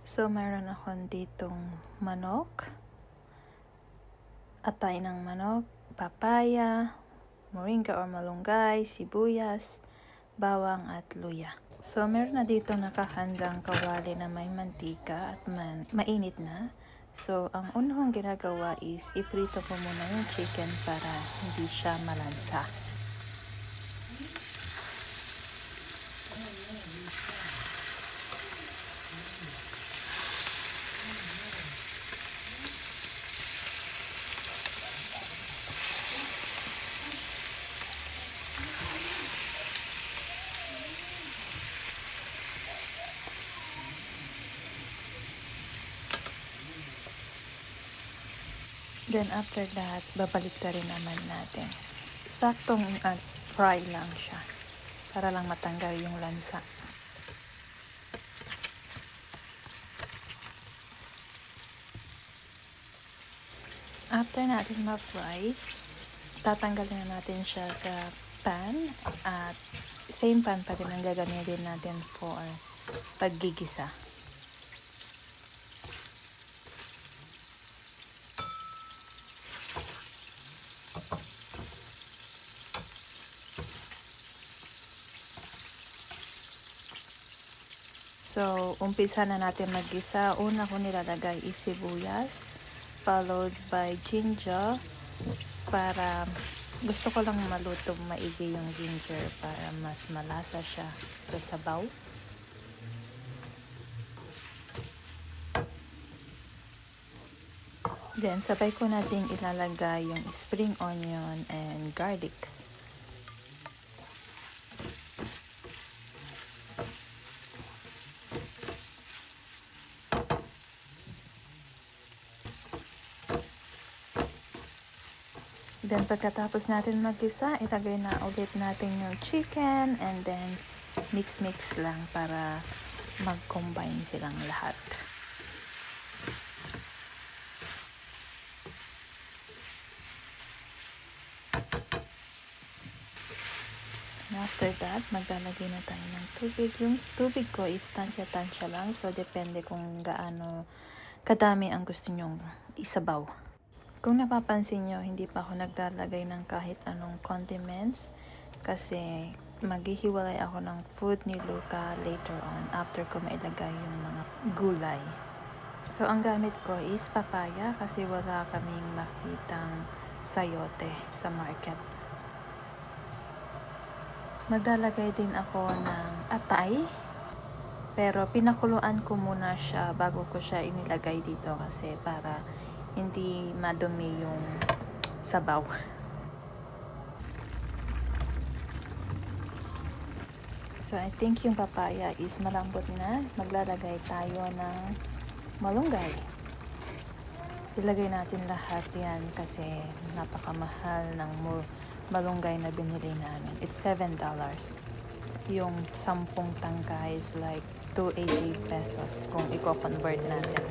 So, meron akong ditong manok, atay ng manok, papaya, moringa or malunggay, sibuyas, bawang at luya. So, meron na dito nakahandang kawali na may mantika at mainit na. So, ang una kong ginagawa is iprito ko muna yung chicken para hindi siya malansa. Then after that, babalik na rin naman natin. Saktong fry lang siya para lang matanggal yung lansa. After natin ma-fry, tatanggalin na natin siya sa pan at same pan pa rin ang gagamitin natin for paggigisa. So, umpisa na natin maggisa. Una ko nilalagay is sibuyas, followed by ginger, para gusto ko lang malutong maigi yung ginger para mas malasa siya sa sabaw. Then, sabay ko natin ilalagay yung spring onion and garlic. Then, pagkatapos natin mag-isa, ilagay na ulit natin yung chicken and then mix-mix lang para mag-combine silang lahat. And after that, maglalagay na tayo ng tubig. Yung tubig ko is tansya-tansya lang. So, depende kung gaano kadami ang gusto nyong isabaw. Kung napapansin nyo, hindi pa ako naglalagay ng kahit anong condiments kasi maghihiwalay ako ng food ni Luca later on after ko mailagay yung mga gulay. So, ang gamit ko is papaya kasi wala kaming makitang sayote sa market. Maglalagay din ako ng atay, pero pinakuluan ko muna siya bago ko siya inilagay dito kasi para hindi madumi yung sabaw. So, I think yung papaya is malambot na. Maglalagay tayo ng malunggay. Ilagay natin lahat yan kasi napakamahal ng malunggay na binili namin. It's $7. Yung 10 tangkay is like 280 pesos kung i-convert natin.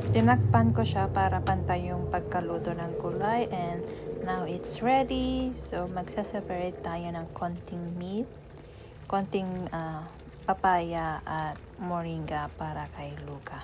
Tinakpan ko siya para pantay yung pagkaluto ng gulay and now it's ready. So, magsaseparate tayo ng konting meat, konting papaya at moringa para kay Luca.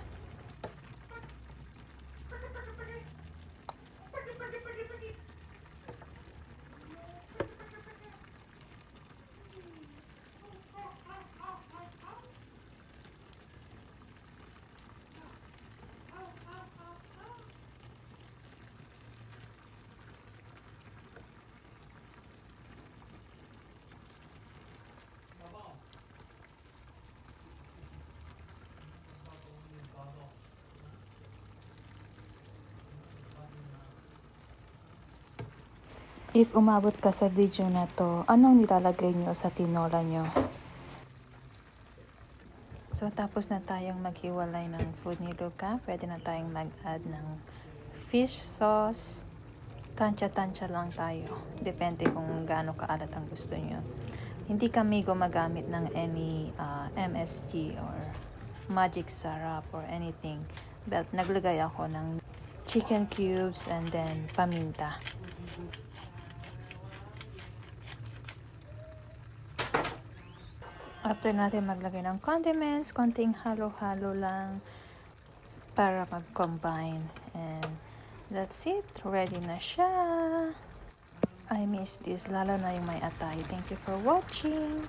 If umabot ka sa video na to, anong nilalagay nyo sa tinola nyo? So, tapos na tayong maghiwalay ng food ni Luca. Pwede na tayong mag-add ng fish sauce. Tansya-tansya lang tayo. Depende kung gaano kaalat ang gusto nyo. Hindi kami gumagamit ng any MSG or magic syrup or anything. But naglagay ako ng chicken cubes and then paminta. After natin maglagay ng condiments, konting halo-halo lang para mag-combine. And that's it. Ready na siya. I miss this, lalo na yung may atay. Thank you for watching.